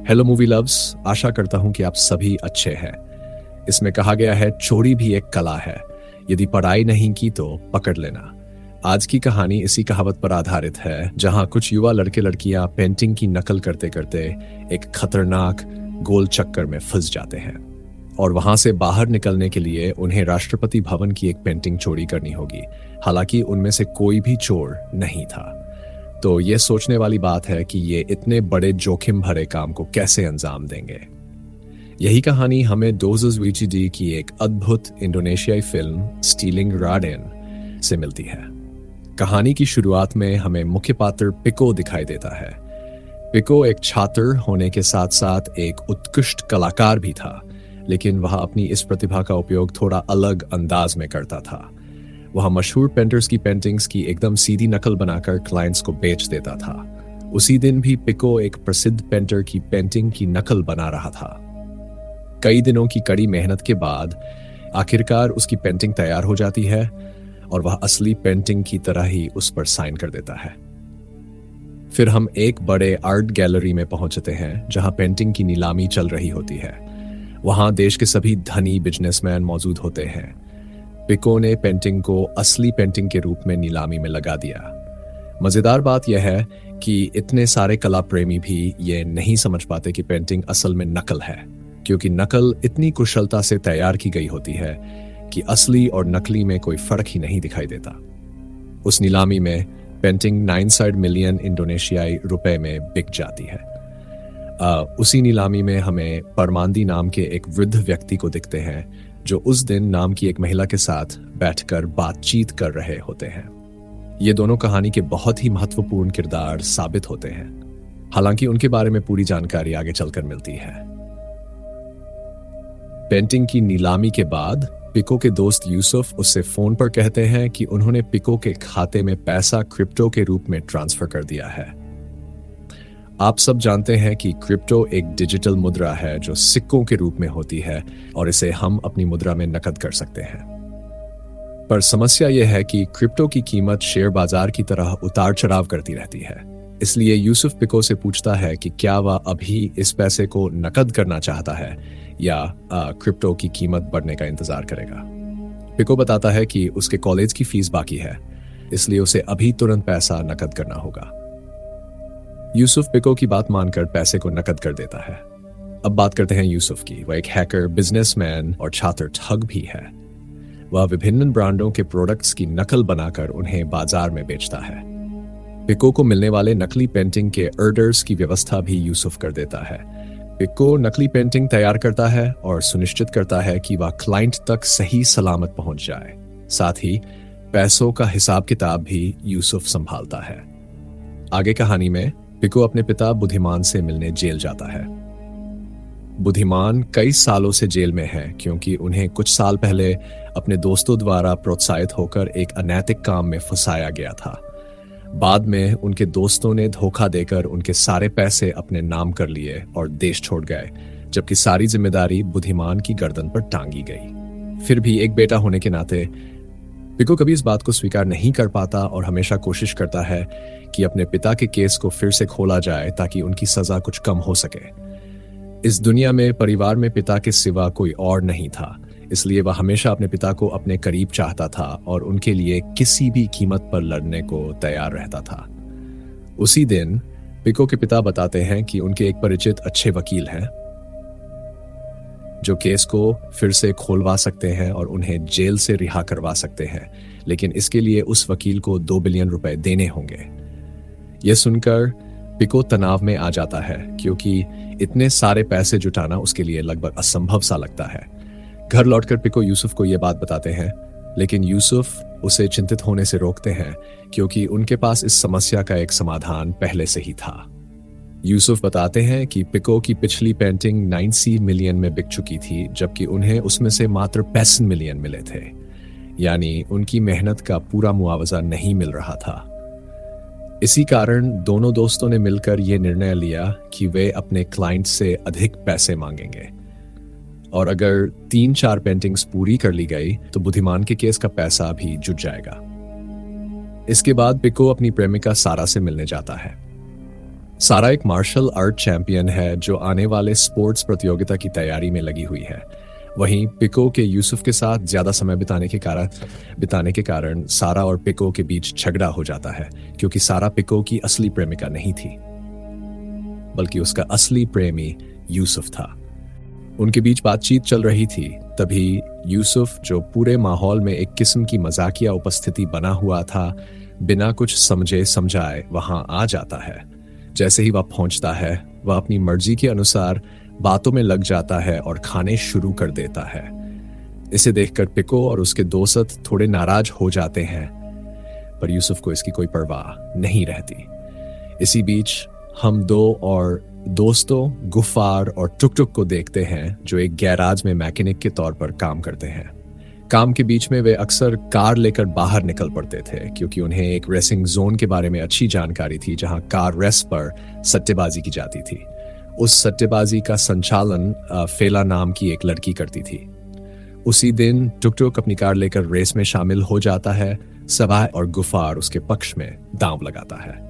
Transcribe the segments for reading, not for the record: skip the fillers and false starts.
Hello movie loves, आशा करता हूं कि आप सभी अच्छे हैं। इसमें कहा गया है चोरी भी एक कला है, यदि पढ़ाई नहीं की तो पकड़ लेना। आज की कहानी इसी कहावत पर आधारित है, जहां कुछ युवा लड़के लड़कियां पेंटिंग की नकल करते करते एक खतरनाक गोल चक्कर में फंस जाते हैं और वहां से बाहर निकलने के लिए उन्हें राष्ट्रपति भवन की एक पेंटिंग चोरी करनी होगी। हालांकि उनमें से कोई भी चोर नहीं था। तो ये सोचने वाली बात है कि ये इतने बड़े जोखिम भरे काम को कैसे अंजाम देंगे। यही कहानी हमें डोजस वीचीडी की एक अद्भुत इंडोनेशियाई फिल्म स्टीलिंग राडेन से मिलती है। कहानी की शुरुआत में हमें मुख्य पात्र पिको दिखाई देता है। पिको एक छात्र होने के साथ साथ एक उत्कृष्ट कलाकार भी था, लेकिन वह अपनी इस प्रतिभा का उपयोग थोड़ा अलग अंदाज में करता था। वह मशहूर पेंटर्स की पेंटिंग्स की एकदम सीधी नकल बनाकर क्लाइंट्स को बेच देता था। उसी दिन भी पिको एक प्रसिद्ध पेंटर की पेंटिंग की नकल बना रहा था। कई दिनों की कड़ी मेहनत के बाद आखिरकार उसकी पेंटिंग तैयार हो जाती है और वह असली पेंटिंग की तरह ही उस पर साइन कर देता है। फिर हम एक बड़े आर्ट गैलरी में पहुंचते हैं जहां पेंटिंग की नीलामी चल रही होती है। वहां देश के सभी धनी बिजनेसमैन मौजूद होते हैं। पिको ने पेंटिंग को असली पेंटिंग के रूप में नीलामी में लगा दिया। मजेदार बात यह है कि इतने सारे कला प्रेमी भी ये नहीं समझ पाते कि पेंटिंग असल में नकल है, क्योंकि नकल इतनी कुशलता से तैयार की गई होती है कि असली और नकली में कोई फर्क ही नहीं दिखाई देता। उस नीलामी में पेंटिंग 9 मिलियन इंडोनेशियाई रुपए में बिक जाती है। उसी नीलामी में हमें परमांदी नाम के एक वृद्ध व्यक्ति को दिखते हैं, जो उस दिन नाम की एक महिला के साथ बैठकर बातचीत कर रहे होते हैं। ये दोनों कहानी के बहुत ही महत्वपूर्ण किरदार साबित होते हैं, हालांकि उनके बारे में पूरी जानकारी आगे चलकर मिलती है। पेंटिंग की नीलामी के बाद पिको के दोस्त यूसुफ उससे फोन पर कहते हैं कि उन्होंने पिको के खाते में पैसा क्रिप्टो के रूप में ट्रांसफर कर दिया है। आप सब जानते हैं कि क्रिप्टो एक डिजिटल मुद्रा है जो सिक्कों के रूप में होती है और इसे हम अपनी मुद्रा में नकद कर सकते हैं। पर समस्या यह है कि क्रिप्टो की कीमत शेयर बाजार की तरह उतार चढ़ाव करती रहती है। इसलिए यूसुफ पिको से पूछता है कि क्या वह अभी इस पैसे को नकद करना चाहता है या क्रिप्टो की कीमत बढ़ने का इंतजार करेगा। पिको बताता है कि उसके कॉलेज की फीस बाकी है, इसलिए उसे अभी तुरंत पैसा नकद करना होगा। यूसुफ पिको की बात मानकर पैसे को नकद कर देता है। अब बात करते हैं यूसुफ की। वह एक हैकर, बिजनेसमैन और छात्र ठग भी है। वह विभिन्न ब्रांडों के प्रोडक्ट्स की नकल बनाकर उन्हें बाजार में बेचता है। पिको को मिलने वाले नकली पेंटिंग के ऑर्डर्स की व्यवस्था भी यूसुफ कर देता है। पिको नकली पेंटिंग तैयार करता है और सुनिश्चित करता है कि वह क्लाइंट तक सही सलामत पहुंच जाए। साथ ही पैसों का हिसाब किताब भी यूसुफ संभालता है। आगे कहानी में पिको अपने पिता बुद्धिमान से मिलने जेल जाता है। बुद्धिमान कई सालों से जेल में है क्योंकि उन्हें कुछ साल पहले अपने दोस्तों द्वारा प्रोत्साहित होकर एक अनैतिक काम में फंसाया गया था। बाद में उनके दोस्तों ने धोखा देकर उनके सारे पैसे अपने नाम कर लिए और देश छोड़ गए, जबकि सारी जिम्मेदारी बुद्धिमान की गर्दन पर टांगी गई। फिर भी एक बेटा होने के नाते पिको कभी इस बात को स्वीकार नहीं कर पाता और हमेशा कोशिश करता है कि अपने पिता के केस को फिर से खोला जाए ताकि उनकी सजा कुछ कम हो सके। इस दुनिया में परिवार में पिता के सिवा कोई और नहीं था, इसलिए वह हमेशा अपने पिता को अपने करीब चाहता था और उनके लिए किसी भी कीमत पर लड़ने को तैयार रहता था। उसी दिन पिको के पिता बताते हैं कि उनके एक परिचित अच्छे वकील हैं जो केस को फिर से खोलवा सकते हैं और उन्हें जेल से रिहा करवा सकते हैं, लेकिन इसके लिए उस वकील को 2 बिलियन रुपए देने होंगे। यह सुनकर पिको तनाव में आ जाता है क्योंकि इतने सारे पैसे जुटाना उसके लिए लगभग असंभव सा लगता है। घर लौटकर पिको यूसुफ को यह बात बताते हैं, लेकिन यूसुफ उसे चिंतित होने से रोकते हैं क्योंकि उनके पास इस समस्या का एक समाधान पहले से ही था। यूसुफ बताते हैं कि पिको की पिछली पेंटिंग 90 मिलियन में बिक चुकी थी, जबकि उन्हें उसमें से मात्र 65 मिलियन मिले थे, यानी उनकी मेहनत का पूरा मुआवजा नहीं मिल रहा था। इसी कारण दोनों दोस्तों ने मिलकर यह निर्णय लिया कि वे अपने क्लाइंट से अधिक पैसे मांगेंगे और अगर 3-4 पेंटिंग्स पूरी कर ली गई तो बुद्धिमान के केस का पैसा भी जुट जाएगा। इसके बाद पिको अपनी प्रेमिका सारा से मिलने जाता है। सारा एक मार्शल आर्ट चैंपियन है जो आने वाले स्पोर्ट्स प्रतियोगिता की तैयारी में लगी हुई है। वहीं पिको के यूसुफ के साथ ज्यादा समय बिताने के कारण सारा और पिको के बीच झगड़ा हो जाता है, क्योंकि सारा पिको की असली प्रेमिका नहीं थी, बल्कि उसका असली प्रेमी यूसुफ था। उनके बीच बातचीत चल रही थी, तभी यूसुफ, जो पूरे माहौल में एक किस्म की मजाकिया उपस्थिति बना हुआ था, बिना कुछ समझे समझाए वहां आ जाता है। जैसे ही वह पहुंचता है, वह अपनी मर्जी के अनुसार बातों में लग जाता है और खाने शुरू कर देता है। इसे देखकर पिको और उसके दोस्त थोड़े नाराज हो जाते हैं, पर यूसुफ को इसकी कोई परवाह नहीं रहती। इसी बीच हम दो और दोस्तों गुफार और टुक टुक को देखते हैं, जो एक गैराज में मैकेनिक के तौर पर काम करते हैं। काम के बीच में वे अक्सर कार लेकर बाहर निकल पड़ते थे, क्योंकि उन्हें एक रेसिंग जोन के बारे में अच्छी जानकारी थी जहां कार रेस पर सट्टेबाजी की जाती थी। उस सट्टेबाजी का संचालन फेला नाम की एक लड़की करती थी। उसी दिन टुक टुक अपनी कार लेकर रेस में शामिल हो जाता है। सबाह और गुफार उसके पक्ष में दांव लगाता है।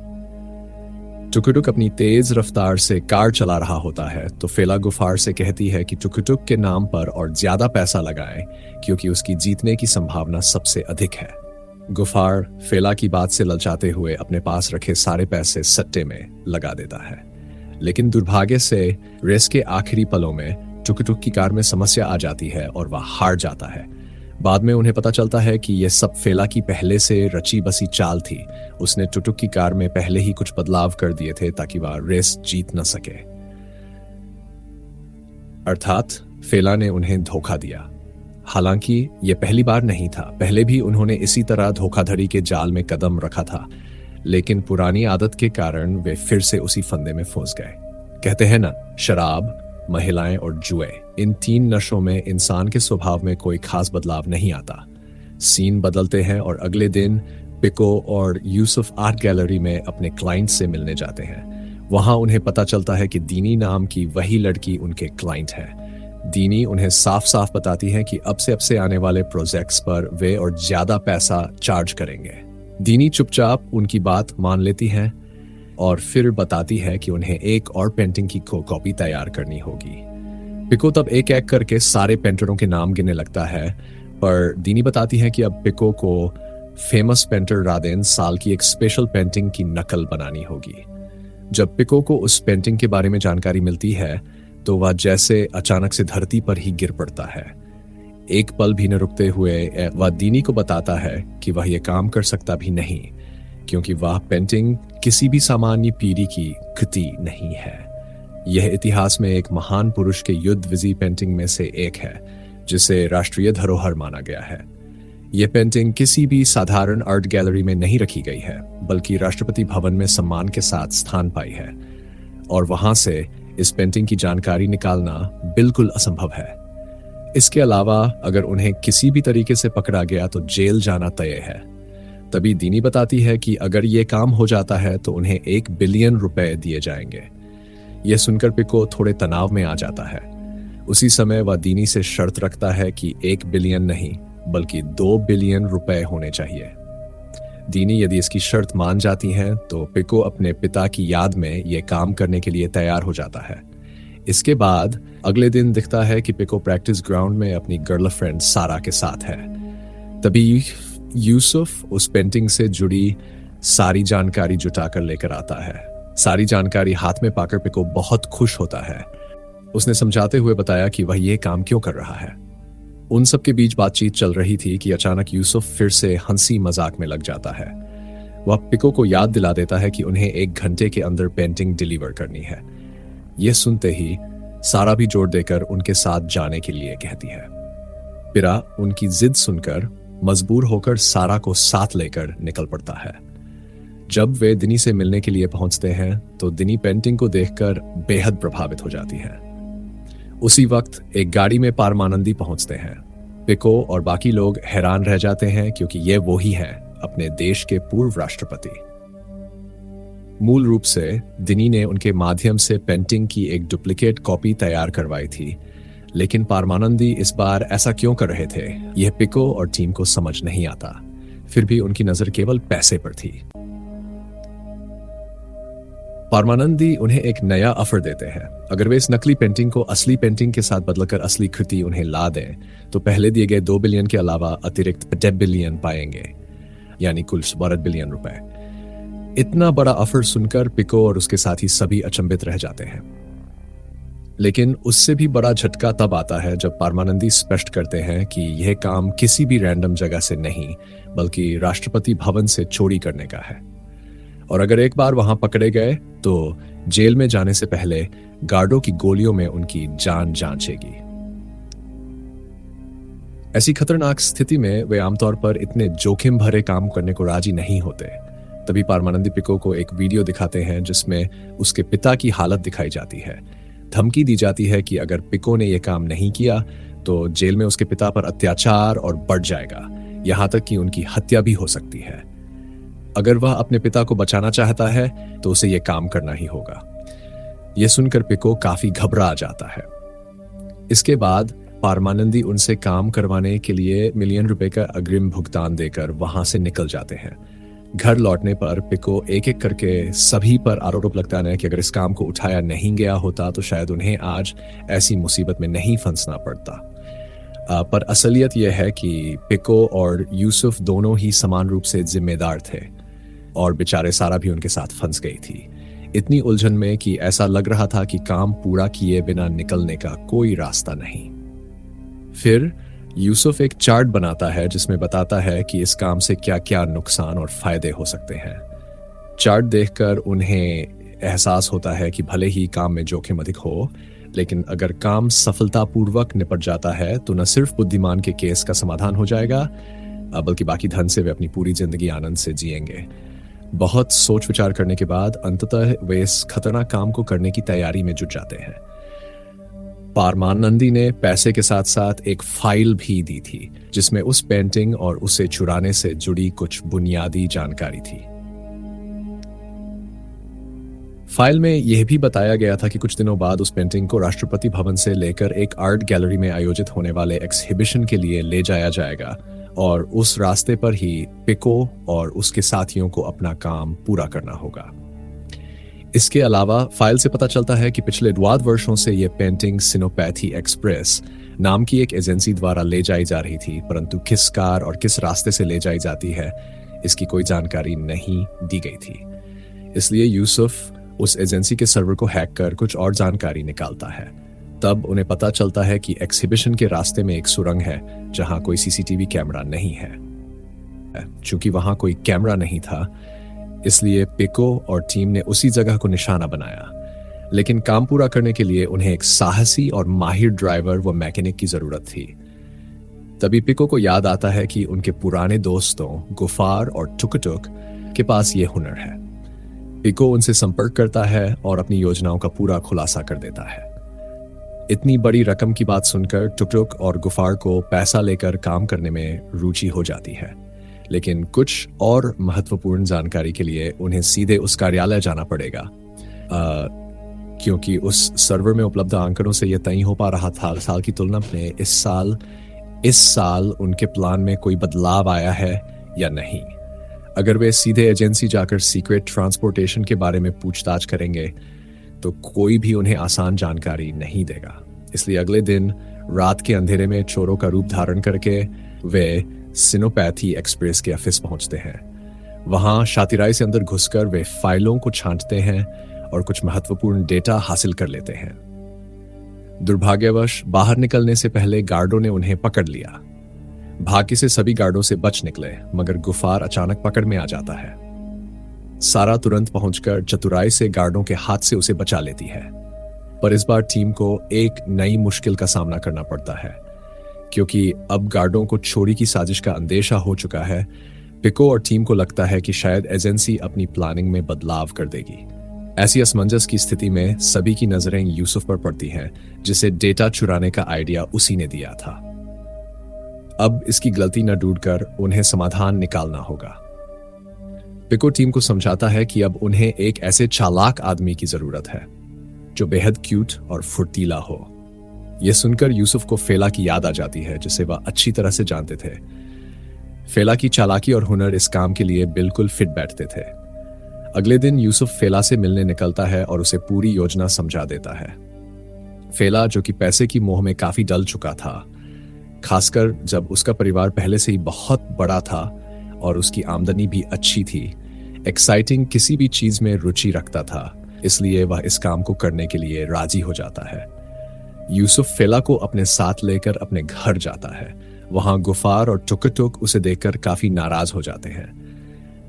टुकुटुक अपनी तेज रफ्तार से कार चला रहा होता है, तो फेला गुफार से कहती है कि टुकुटुक के नाम पर और ज्यादा पैसा लगाए, क्योंकि उसकी जीतने की संभावना सबसे अधिक है। गुफार फेला की बात से ललचाते हुए अपने पास रखे सारे पैसे सट्टे में लगा देता है, लेकिन दुर्भाग्य से रेस के आखिरी पलों में टुकुटुक की कार में समस्या आ जाती है और वह हार जाता है। बाद में उन्हें पता चलता है कि यह सब फेला की पहले से रची बसी चाल थी। उसने टुटुक की कार में पहले ही कुछ बदलाव कर दिए थे ताकि वह रेस जीत न सके। अर्थात फेला ने उन्हें धोखा दिया। हालांकि यह पहली बार नहीं था, पहले भी उन्होंने इसी तरह धोखाधड़ी के जाल में कदम रखा था, लेकिन पुरानी आदत के कारण वे फिर से उसी फंदे में फंस गए। कहते हैं ना, शराब, महिलाएं और जुए, इन तीन नशों में इंसान के स्वभाव में कोई खास बदलाव नहीं आता। सीन बदलते हैं और अगले दिन पिको और यूसुफ आर्ट गैलरी में अपने क्लाइंट से मिलने जाते हैं। वहां उन्हें पता चलता है कि दीनी नाम की वही लड़की उनके क्लाइंट है। दीनी उन्हें साफ साफ बताती है कि अब से आने वाले प्रोजेक्ट्स पर वे और ज्यादा पैसा चार्ज करेंगे। दीनी चुपचाप उनकी बात मान लेती है और फिर बताती है कि उन्हें एक और पेंटिंग की कॉपी तैयार करनी होगी। पिको तब एक एक करके सारे पेंटरों के नाम गिनने लगता है, पर दीनी बताती है कि अब पिको को फेमस पेंटर रादेन साल की एक स्पेशल पेंटिंग की नकल बनानी होगी। जब पिको को उस पेंटिंग के बारे में जानकारी मिलती है, तो वह जैसे अचानक से धरती पर ही गिर पड़ता है। एक पल भी न रुकते हुए वह दीनी को बताता है कि वह यह काम कर सकता भी नहीं, क्योंकि वह पेंटिंग किसी भी सामान्य पीढ़ी की कृति नहीं है। यह इतिहास में एक महान पुरुष के युद्ध विजयी पेंटिंग में से एक है, जिसे राष्ट्रीय धरोहर माना गया है। यह पेंटिंग किसी भी साधारण आर्ट गैलरी में नहीं रखी गई है, बल्कि राष्ट्रपति भवन में सम्मान के साथ स्थान पाई है, और वहां से इस पेंटिंग की जानकारी निकालना बिल्कुल असंभव है। इसके अलावा अगर उन्हें किसी भी तरीके से पकड़ा गया तो जेल जाना तय है। तभी दीनी बताती है कि अगर ये काम हो जाता है तो उन्हें 1 बिलियन रुपए दिए जाएंगे। यह सुनकर पिको थोड़े तनाव में आ जाता है। उसी समय वह दीनी से शर्त रखता है कि 1 बिलियन नहीं, बल्कि 2 बिलियन रुपए होने चाहिए। दीनी यदि इसकी शर्त मान जाती हैं, तो पिको अपने पिता की याद में यह काम करने के लिए तैयार हो जाता है। इसके बाद अगले दिन दिखता है कि पिको प्रैक्टिस ग्राउंड में अपनी गर्लफ्रेंड सारा के साथ है। तभी यूसुफ उस पेंटिंग से जुड़ी सारी जानकारी जुटाकर लेकर आता है। सारी जानकारी हाथ में पाकर पिको बहुत खुश होता है। उसने समझाते हुए बताया कि वह यह काम क्यों कर रहा है। उन सब के बीच बातचीत चल रही थी कि अचानक यूसुफ फिर से हंसी मजाक में लग जाता है। वह पिको को याद दिला देता है कि उन्हें 1 घंटे के अंदर पेंटिंग डिलीवर करनी है। यह सुनते ही सारा भी जोर देकर उनके साथ जाने के लिए कहती है। पिरा उनकी जिद सुनकर मजबूर होकर सारा को साथ लेकर निकल पड़ता है। जब वे दिनी से मिलने के लिए पहुंचते हैं, तो दिनी पेंटिंग को देखकर बेहद प्रभावित हो जाती है। उसी वक्त एक गाड़ी में पारमानंदी पहुंचते हैं। पिको और बाकी लोग हैरान रह जाते हैं, क्योंकि ये वो ही है, अपने देश के पूर्व राष्ट्रपति। मूल रूप से दिनी ने उनके माध्यम से पेंटिंग की एक डुप्लीकेट कॉपी तैयार करवाई थी, लेकिन पारमानंदी इस बार ऐसा क्यों कर रहे थे, यह पिको और टीम को समझ नहीं आता। फिर भी उनकी नजर केवल पैसे पर थी। परमानंदी उन्हें एक नया ऑफर देते हैं। अगर वे इस नकली पेंटिंग को असली पेंटिंग के साथ बदलकर असली कृति उन्हें ला दें तो पहले दिए गए 2 बिलियन के अलावा अतिरिक्त 10 बिलियन पाएंगे, यानी कुल 12 बिलियन रुपए। इतना बड़ा ऑफर सुनकर पिको और उसके साथी सभी अचंभित रह जाते हैं। लेकिन उससे भी बड़ा झटका तब आता है जब परमानंदी स्पष्ट करते हैं कि यह काम किसी भी रैंडम जगह से नहीं बल्कि राष्ट्रपति भवन से चोरी करने का है। और अगर एक बार वहां पकड़े गए तो जेल में जाने से पहले गार्डों की गोलियों में उनकी जान जांचेगी। ऐसी खतरनाक स्थिति में वे आमतौर पर इतने जोखिम भरे काम करने को राजी नहीं होते। तभी परमानंदी पिको को एक वीडियो दिखाते हैं जिसमें उसके पिता की हालत दिखाई जाती है। धमकी दी जाती है कि अगर पिको ने यह काम नहीं किया तो जेल में उसके पिता पर अत्याचार और बढ़ जाएगा, यहां तक कि उनकी हत्या भी हो सकती है। अगर वह अपने पिता को बचाना चाहता है तो उसे यह काम करना ही होगा। यह सुनकर पिको काफी घबरा जाता है। इसके बाद परमानंदी उनसे काम करवाने के लिए मिलियन रुपए का अग्रिम भुगतान देकर वहां से निकल जाते हैं। घर लौटने पर पिको एक एक करके सभी पर आरोप लगता है कि अगर इस काम को उठाया नहीं गया होता तो शायद उन्हें आज ऐसी मुसीबत में नहीं फंसना पड़ता। पर असलियत यह है कि पिको और यूसुफ दोनों ही समान रूप से जिम्मेदार थे और बेचारे सारा भी उनके साथ फंस गई थी, इतनी उलझन में कि ऐसा लग रहा था कि काम पूरा किए बिना निकलने का कोई रास्ता नहीं। फिर यूसुफ एक चार्ट बनाता है जिसमें बताता है कि इस काम से क्या क्या नुकसान और फायदे हो सकते हैं। चार्ट देखकर उन्हें एहसास होता है कि भले ही काम में जोखिम अधिक हो, लेकिन अगर काम सफलतापूर्वक निपट जाता है तो न सिर्फ बुद्धिमान के केस का समाधान हो जाएगा बल्कि बाकी धन से वे अपनी पूरी जिंदगी आनंद से जिएंगे। बहुत सोच विचार करने के बाद अंततः वे इस खतरनाक काम को करने की तैयारी में जुट जाते हैं। परमानंदी ने पैसे के साथ साथ एक फाइल भी दी थी जिसमें उस पेंटिंग और उसे चुराने से जुड़ी कुछ बुनियादी जानकारी थी। फाइल में यह भी बताया गया था कि कुछ दिनों बाद उस पेंटिंग को राष्ट्रपति भवन से लेकर एक आर्ट गैलरी में आयोजित होने वाले एक्सहिबिशन के लिए ले जाया जाएगा और उस रास्ते पर ही पिको और उसके साथियों को अपना काम पूरा करना होगा। इसके अलावा फाइल से पता चलता है कि पिछले 2 वर्षों से यह पेंटिंग सिनोपैथी एक्सप्रेस नाम की एक एजेंसी द्वारा ले जाई जा रही थी, परंतु किस कार और किस रास्ते से ले जाई जाती है इसकी कोई जानकारी नहीं दी गई थी। इसलिए यूसुफ उस एजेंसी के सर्वर को हैक कर कुछ और जानकारी निकालता है। तब उन्हें पता चलता है कि एक्सिबिशन के रास्ते में एक सुरंग है जहां कोई सीसीटीवी कैमरा नहीं है। चूंकि वहां कोई कैमरा नहीं था इसलिए पिको और टीम ने उसी जगह को निशाना बनाया, लेकिन काम पूरा करने के लिए उन्हें एक साहसी और माहिर ड्राइवर व मैकेनिक की जरूरत थी। तभी पिको को याद आता है कि उनके पुराने दोस्तों गुफार और टुकटुक के पास यह हुनर है। पिको उनसे संपर्क करता है और अपनी योजनाओं का पूरा खुलासा कर देता है। इतनी बड़ी रकम की बात सुनकर टुकटुक और गुफार को पैसा लेकर काम करने में रुचि हो जाती है, लेकिन कुछ और महत्वपूर्ण जानकारी के लिए उन्हें सीधे उस कार्यालय जाना पड़ेगा क्योंकि उस सर्वर में उपलब्ध आंकड़ों से यह तय हो पा रहा था साल की तुलना में इस साल उनके प्लान में कोई बदलाव आया है या नहीं। अगर वे सीधे एजेंसी जाकर सीक्रेट ट्रांसपोर्टेशन के बारे में पूछताछ करेंगे तो कोई भी उन्हें आसान जानकारी नहीं देगा। इसलिए अगले दिन रात के अंधेरे में चोरों का रूप धारण करके वे सिनोपैथी एक्सप्रेस के ऑफिस पहुंचते हैं। वहां शातिराई से अंदर घुसकर वे फाइलों को छांटते हैं और कुछ महत्वपूर्ण डेटा हासिल कर लेते हैं। दुर्भाग्यवश बाहर निकलने से पहले गार्डों ने उन्हें पकड़ लिया। भाग्य से सभी गार्डों से बच निकले, मगर गुफार अचानक पकड़ में आ जाता है। सारा तुरंत पहुंचकर चतुराई से गार्डों के हाथ से उसे बचा लेती है, पर इस बार टीम को एक नई मुश्किल का सामना करना पड़ता है क्योंकि अब गार्डों को चोरी की साजिश का अंदेशा हो चुका है। पिको और टीम को लगता है कि शायद एजेंसी अपनी प्लानिंग में बदलाव कर देगी। ऐसी असमंजस की स्थिति में सभी की नजरें यूसुफ पर पड़ती हैं, जिसे डेटा चुराने का आइडिया उसी ने दिया था। अब इसकी गलती न ढूंढकर उन्हें समाधान निकालना होगा। पिको टीम को समझाता है कि अब उन्हें एक ऐसे चालाक आदमी की जरूरत है जो बेहद क्यूट और फुर्तीला हो। यह सुनकर यूसुफ को फेला की याद आ जाती है, जिसे वह अच्छी तरह से जानते थे। फेला की चालाकी और हुनर इस काम के लिए बिल्कुल फिट बैठते थे। अगले दिन यूसुफ फेला से मिलने निकलता है और उसे पूरी योजना समझा देता है। फेला, जो कि पैसे की मोह में काफी डल चुका था, खासकर जब उसका परिवार पहले से ही बहुत बड़ा था और उसकी आमदनी भी अच्छी थी, एक्साइटिंग किसी भी चीज में रुचि रखता था, इसलिए वह इस काम को करने के लिए राजी हो जाता है। यूसुफ फेला को अपने साथ लेकर अपने घर जाता है। वहां गुफार और टुक उसे देखकर काफी नाराज हो जाते हैं।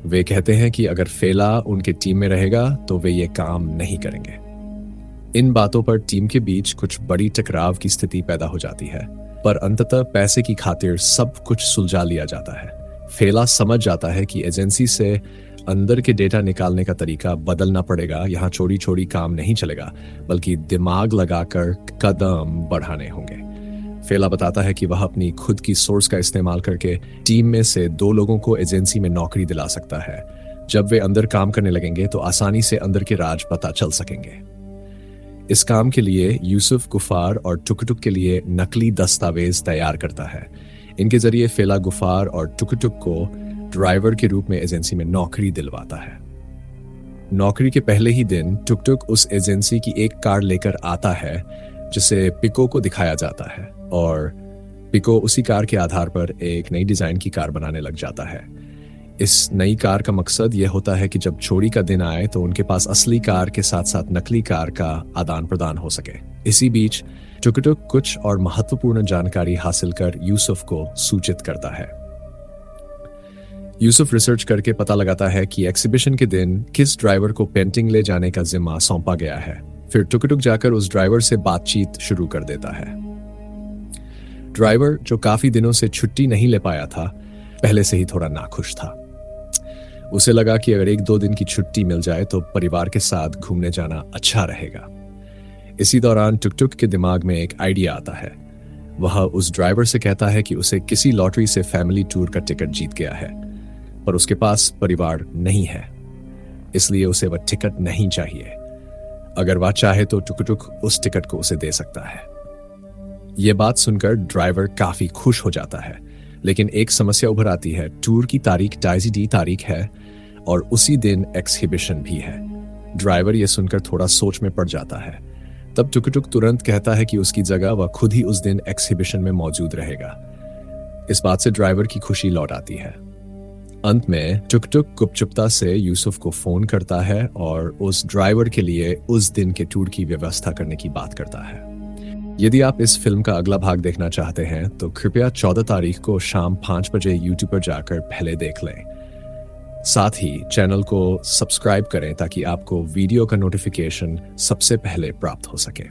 वे कहते हैं कि अगर फेला उनके टीम में रहेगा तो वे ये काम नहीं करेंगे। इन बातों पर टीम के बीच कुछ बड़ी टकराव की स्थिति पैदा हो जाती है, पर अंततः पैसे की खातिर सब कुछ सुलझा लिया जाता है। फेला समझ जाता है कि एजेंसी से अंदर के डेटा निकालने का तरीका बदलना पड़ेगा। यहाँ चोरी चोरी काम नहीं चलेगा, बल्कि दिमाग लगाकर कदम बढ़ाने होंगे। फेला बताता है कि वह अपनी खुद की सोर्स का इस्तेमाल करके टीम में से 2 लोगों को एजेंसी में नौकरी दिला सकता है। जब वे अंदर काम करने लगेंगे तो आसानी से अंदर के राज पता चल सकेंगे। इस काम के लिए यूसुफ गुफार और टुक के लिए नकली दस्तावेज तैयार करता है। इनके जरिए फेला गुफार और टुक को ड्राइवर के रूप में एजेंसी में नौकरी दिलवाता है। नौकरी के पहले ही दिन टुक उस एजेंसी की एक कार लेकर आता है, जिसे पिको को दिखाया जाता है, और पिको उसी कार के आधार पर एक नई डिजाइन की कार बनाने लग जाता है। इस नई कार का मकसद यह होता है कि जब चोरी का दिन आए तो उनके पास असली कार के साथ साथ नकली कार का आदान प्रदान हो सके। इसी बीच टुक कुछ और महत्वपूर्ण जानकारी हासिल कर यूसुफ को सूचित करता है। यूसुफ रिसर्च करके पता लगाता है कि एग्जीबिशन के दिन किस ड्राइवर को पेंटिंग ले जाने का जिम्मा सौंपा गया है। फिर टुक जाकर उस ड्राइवर से बातचीत शुरू कर देता है। ड्राइवर, जो काफी दिनों से छुट्टी नहीं ले पाया था, पहले से ही थोड़ा नाखुश था। उसे लगा कि अगर 1-2 दिन की छुट्टी मिल जाए तो परिवार के साथ घूमने जाना अच्छा रहेगा। इसी दौरान टुक के दिमाग में एक आइडिया आता है। वह उस ड्राइवर से कहता है कि उसे किसी लॉटरी से फैमिली टूर का टिकट जीत गया है, पर उसके पास परिवार नहीं है, इसलिए उसे वह टिकट नहीं चाहिए। अगर वह चाहे तो टुक उस टिकट को उसे दे सकता है। यह बात सुनकर ड्राइवर काफी खुश हो जाता है, लेकिन एक समस्या उभर आती है। टूर की तारीख टाइजी तारीख है और उसी दिन एक्सहिबिशन भी है। ड्राइवर यह सुनकर थोड़ा सोच में पड़ जाता है। तब टुक तुरंत कहता है कि उसकी जगह वह खुद ही उस दिन एक्सहिबिशन में मौजूद रहेगा। इस बात से ड्राइवर की खुशी लौट आती है। अंत में टुक गुपचुपता से यूसुफ को फोन करता है और उस ड्राइवर के लिए उस दिन के टूर की व्यवस्था करने की बात करता है। यदि आप इस फिल्म का अगला भाग देखना चाहते हैं तो कृपया 14 तारीख को शाम 5 बजे यूट्यूब पर जाकर पहले देख लें। साथ ही चैनल को सब्सक्राइब करें ताकि आपको वीडियो का नोटिफिकेशन सबसे पहले प्राप्त हो सके।